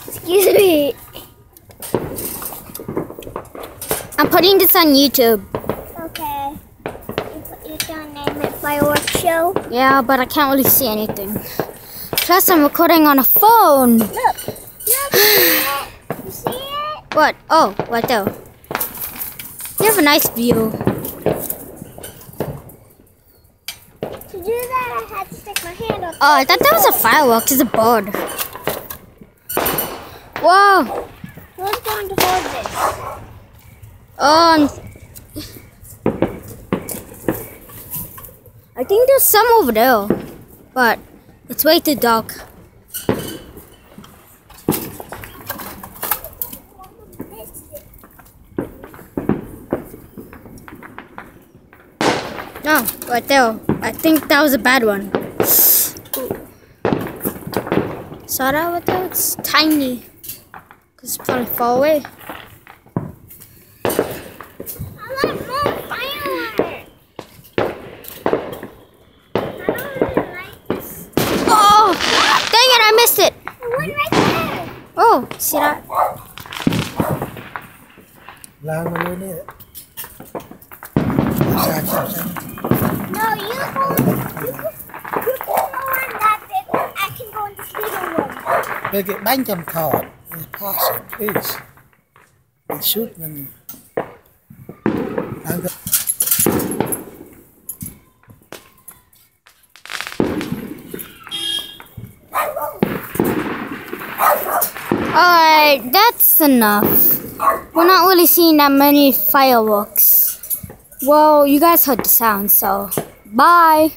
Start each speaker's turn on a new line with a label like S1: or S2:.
S1: Excuse me.
S2: I'm putting this on YouTube.
S1: Okay. You're gonna name it Fireworks Show?
S2: Yeah, but I can't really see anything. Plus, I'm recording on a phone.
S1: Look. You see it?
S2: What? Oh, right there. You have a nice view.
S1: To do that, I had to stick my hand up.
S2: Oh, I thought that was a firework. It's a bird. Whoa.
S1: Who's going to hold this?
S2: I think there's some over there, but it's way too dark. No, right there. I think that was a bad one. Saw that right there? It's tiny. Because it's probably far away.
S1: I want more fireworks. I don't really like this.
S2: Oh! Dang it, I missed it!
S1: The one right there.
S2: Oh, see that?
S1: No, you go on that bit. I can go in the little room.
S3: Để cái bánh chầm thọt, pass it, please. It should when
S2: Alright, that's enough. We're not really seeing that many fireworks. Well, you guys heard the sound, so bye.